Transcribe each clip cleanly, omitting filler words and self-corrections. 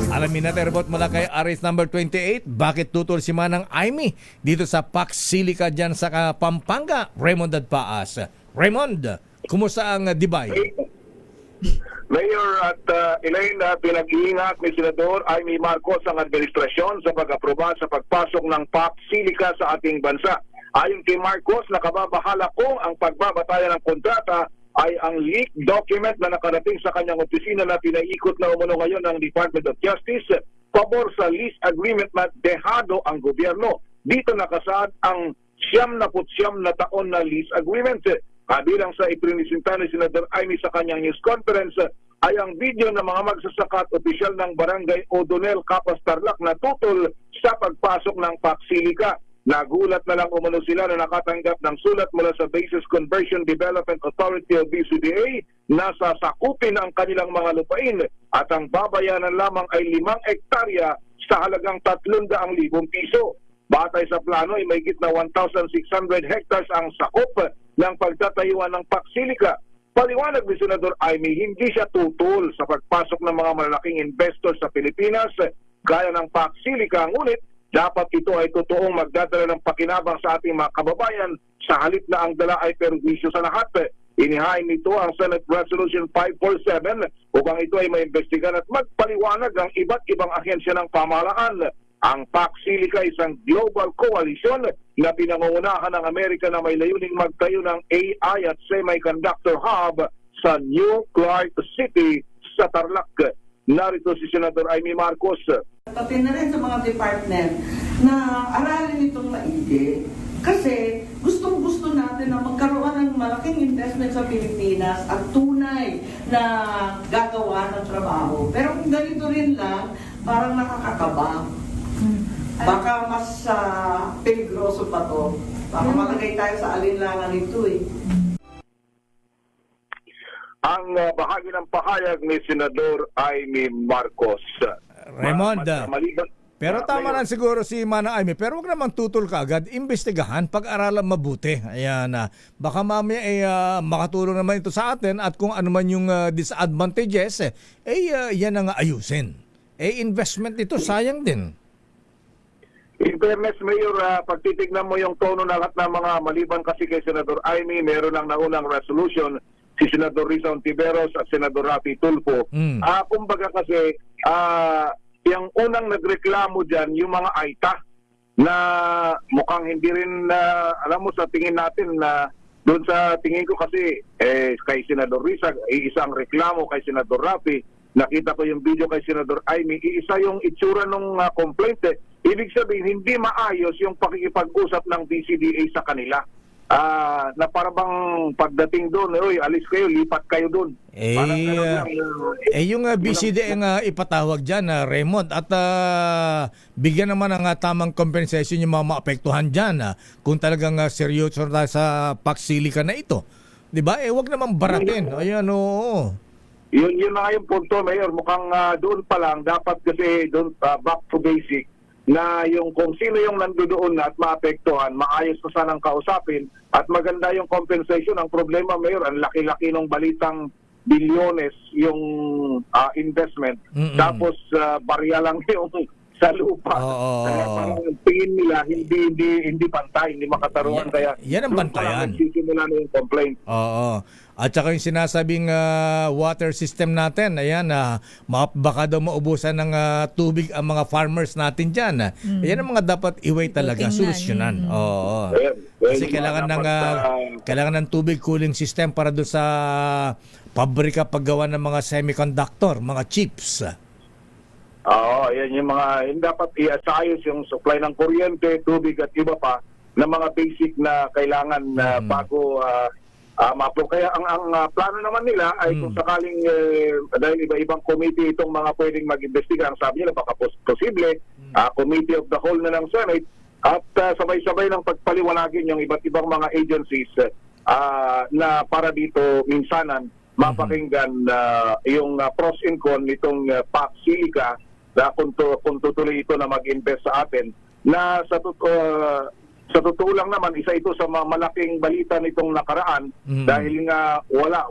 Alamin natin report mula kay Aris number 28. Bakit tutol si Manang Aimee dito sa Pax Silica dyan sa Pampanga? Raymond Dadpaas. Raymond, kumusta ang Dibay? Mayor at Elaine, pinag-iingat ni Senador Aimee Marcos ang administrasyon sa pag-aproba sa pagpasok ng Pax Silica sa ating bansa. Ayon kay Marcos, nakababahala kung ang pagbabatayan ng kontrata ay ang leaked document na nakarating sa kanyang opisina na pinaikot na umuno ngayon ng Department of Justice pabor sa lease agreement na dehado ang gobyerno. Dito nakasaad ang 79 na taon na lease agreement. Kabilang sa iprinisinta ni Senador Aimee sa kanyang news conference ay ang video ng mga magsasaka at opisyal ng Barangay O'Donnell, Capas, Tarlac na tutol sa pagpasok ng Pax Silica. Nagulat na lang umano sila na nakatanggap ng sulat mula sa Bases Conversion Development Authority o BCDA na sasakupin ang kanilang mga lupain at ang babayanan lamang ay 5 hektarya sa halagang 300,000 piso. Batay sa plano ay may gitna 1,600 hectares ang sakop ng pagtatayuan ng Pax Silica. Paliwanag ni Senador Aimee, hindi siya tutol sa pagpasok ng mga malalaking investors sa Pilipinas gaya ng Pax Silica, ngunit dapat ito ay totoong magdadala ng pakinabang sa ating mga kababayan sa halip na ang dala ay perwisyo sa lahat. Inihain nito ang Senate Resolution 547 upang ito ay maimbestigan at magpaliwanag ang iba't ibang ahensya ng pamahalaan. Ang Pax Silica ay isang global coalition na pinangungunahan ng Amerika na may layuning magtayo ng AI at semiconductor hub sa New Clark City sa Tarlac. Narito si Senador Aimee Marcos. Pati na rin sa mga department na aralin itong maigi kasi gustong-gusto natin na magkaroon ng malaking investment sa Pilipinas at tunay na gagawa ng trabaho. Pero kung ganito rin lang, parang nakakakaba. Baka mas peligroso pa to. Baka malagay tayo sa alinlangan nito eh. Ang bahagi ng pahayag ni Senador Aimee Marcos. Raymond, pero tama na siguro si Manang Aimee, pero wag naman tutol ka agad, imbestigahan, pag-aralan mabuti. Ayan, baka mamaya makatulong naman ito sa atin at kung ano man yung disadvantages, yan ang ayusin. Investment ito, sayang din. In fairness, Mayor, pag titignan mo yung tono na lahat ng mga maliban kasi kay Senador Aimee, meron ng naunang resolution si Senador Risa Ontiveros at Senador Rafi Tulfo. Kumbaga kasi, yung unang nagreklamo dyan, yung mga AITA, na mukhang hindi rin, alam mo sa tingin natin na, doon sa tingin ko kasi, kay Senador Risa, isang reklamo kay Senador Rafi, nakita ko yung video kay Senador Aimee, isa yung itsura ng complaint. Ibig sabihin, hindi maayos yung pakikipag-usap ng BCDA sa kanila. Na parang pagdating doon, alis kayo, lipat kayo doon. Yung BCD ang ipatawag dyan, Raymond, at bigyan naman ng tamang compensation yung mga maapektuhan dyan kung talagang seryoso tayo sa Pax Silica na ito. Diba? Wag naman baratin. Ayan, oo. Yun na nga yung punto, Mayor. Mukhang doon pa lang, dapat kasi doon back to basic, na yung kung sino yung nandoon na at maapektuhan, maayos na sanang kausapin at maganda yung compensation. Ang problema, Mayor, ang laki-laki ng balitang bilyones yung investment. Tapos barya lang yung sa lupa. Parang tingin nila hindi pantay, hindi makatarungan. Kaya yan ang bantayan. Nagsisimula na yung complaint. Oo. At saka yung sinasabing water system natin, ayan, baka daw maubusan ng tubig ang mga farmers natin dyan. Ayan ang mga dapat iway talaga, solusyonan. Oo. Kasi kailangan ng tubig cooling system para doon sa pabrika paggawa ng mga semiconductor, mga chips. Oo, yan yung mga dapat iasayos yung supply ng kuryente, tubig at iba pa na mga basic na kailangan bago kaya ang plano naman nila ay kung sakaling dahil iba-ibang committee itong mga pwedeng mag-imbestiga, ang sabi nila baka posible committee of the whole na ng Senate at sabay-sabay ng pagpaliwanagin yung iba't ibang mga agencies na para dito minsanan mapakinggan yung pros and cons nitong Pax Silica na kung tutuloy ito na mag-invest sa atin na sa Sa totoo lang naman, isa ito sa mga malaking balita nitong nakaraan dahil nga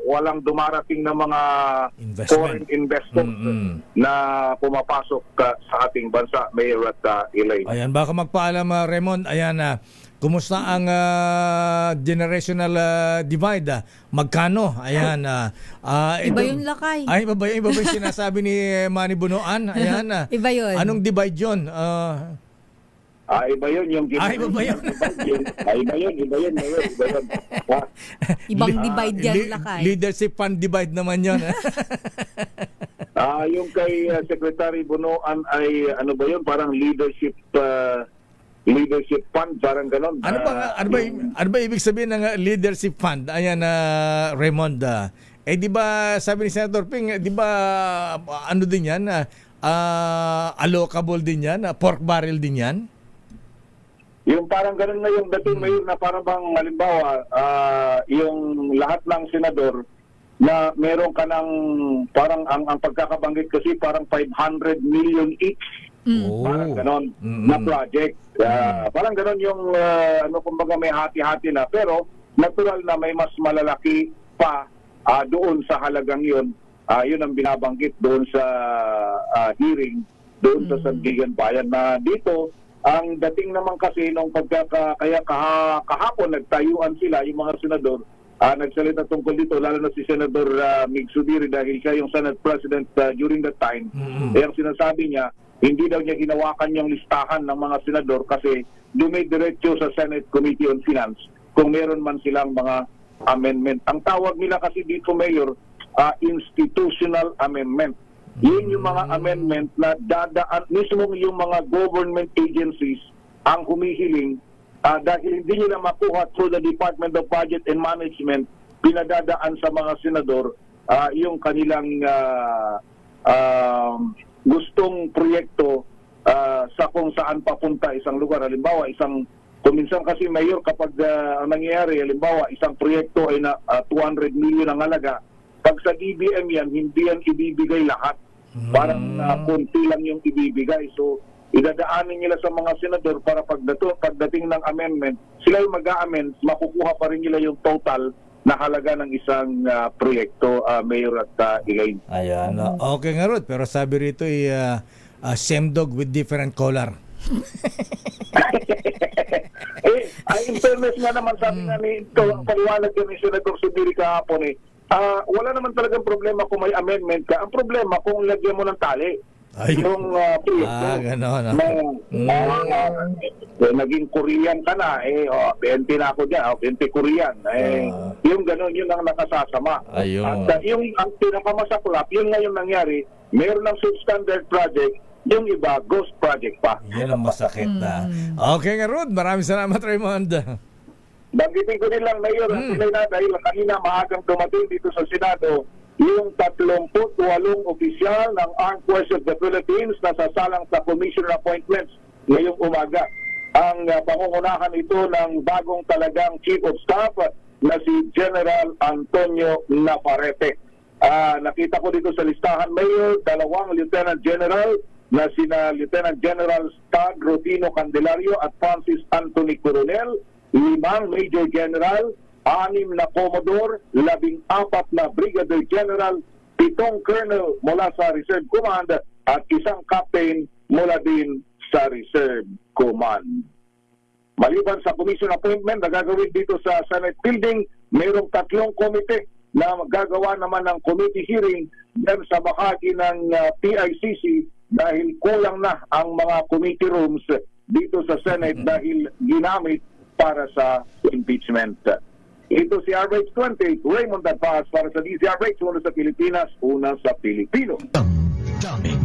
walang dumarating na mga Investment. foreign investors na pumapasok sa ating bansa, Mayor at Elaine. Ayan, baka magpaalam Raymond, ayan kumusta ang generational divide? Magkano? Ayan. Iba yung lakay. Ay, iba ba yung sinasabi ni Manny Bunoan? Ayan. Iba yun. Anong divide yun? Iba yun yung Iba ba yun? Iba yun. Ibang divide yan, lakay. Leadership fund divide naman yun. Yung kay Secretary Bunoan ay ano ba yun? Parang leadership fund, parang ganon. Ano ba ibig sabihin ng leadership fund? Ayan, Raymond. Di ba sabi ni Senator Ping, di ba ano din yan? Allocable din yan? Pork barrel din yan? Yung parang ganun na yung dating Mayor na parang bang halimbawa, yung lahat ng senador na meron ka ng parang ang pagkakabanggit kasi parang 500 million each. Parang ganon na project. Parang ganon yung kumbaga may hati-hati na, pero natural na may mas malalaki pa doon sa halagang yun. Yun ang binabanggit doon sa hearing doon sa Sandigan Bayan na dito. Ang dating naman kasi nung kaya kahapon nagtayuan sila yung mga senador, nagsalita tungkol dito, lalo na si Senador Mig Subiri dahil siya yung Senate President during that time. Ang sinasabi niya, hindi daw niya ginawakan yung listahan ng mga senador kasi dumidiretso sa Senate Committee on Finance kung meron man silang mga amendment. Ang tawag nila kasi dito, Mayor, institutional amendment. Yun yung mga amendment na dadaan, mismo yung mga government agencies ang humihiling dahil hindi nila makuha through the Department of Budget and Management, pinadadaan sa mga senador yung kanilang gustong proyekto sa kung saan papunta isang lugar. Halimbawa, kuminsan kasi Mayor, kapag ang nangyayari, halimbawa, isang proyekto ay na 200 million ang halaga. Pag sa DBM yan, hindi yan ibibigay lahat. Parang konti lang yung ibibigay. So, idadaanin nila sa mga senador para pagdating ng amendment, sila yung mag-a-amend, makukuha pa rin nila yung total na halaga ng isang proyekto, Mayor at Elaine. Ayan. Okay nga, Rod. Pero sabi rito, same dog with different collar. In fairness nga naman, sabi nga ito, ang paliwanag ni Senator Subiri kahapon wala naman talagang problema kung may amendment ka. Ang problema kung lagyan mo ng tali. Yung proyekto. Gano'n. Naging Korean ka na, 20 na ako dyan, 20 Korean. Yung gano'n, yun ang nakasasama. Ayun. At yung ang pinakamasaklap, yun nga yung nangyari, meron ng substandard project, yung iba, ghost project pa. Yan ang masakit na. Okay nga, Rod. Maraming salamat, Raymond. Banggitin ko din lang, Mayor, na dahil kanina maagang dumating dito sa Senado yung 38 opisyal ng Armed Forces of the Philippines na sasalang sa Commissioner Appointments ngayong umaga. Ang pangungunahan ito ng bagong talagang Chief of Staff na si General Antonio Navarrete. Nakita ko dito sa listahan, Mayor, 2 Lieutenant General na sina Lieutenant General Stad Rutino Candelario at Francis Anthony Coronel, 5 Major General, 6 na Commodore, 14 na Brigadier General, 7 Colonel mula sa Reserve Command at 1 Captain mula din sa Reserve Command. Maliban sa commission appointment na gagawin dito sa Senate Building, mayroong 3 komite na magagawa naman ng committee hearing dyan sa bahagi ng PICC dahil kulang na ang mga committee rooms dito sa Senate dahil ginamit para sa impeachment. Ito si RH20, Raymond Advaz para sa DZRH, una sa Pilipinas, una sa Pilipino. Daming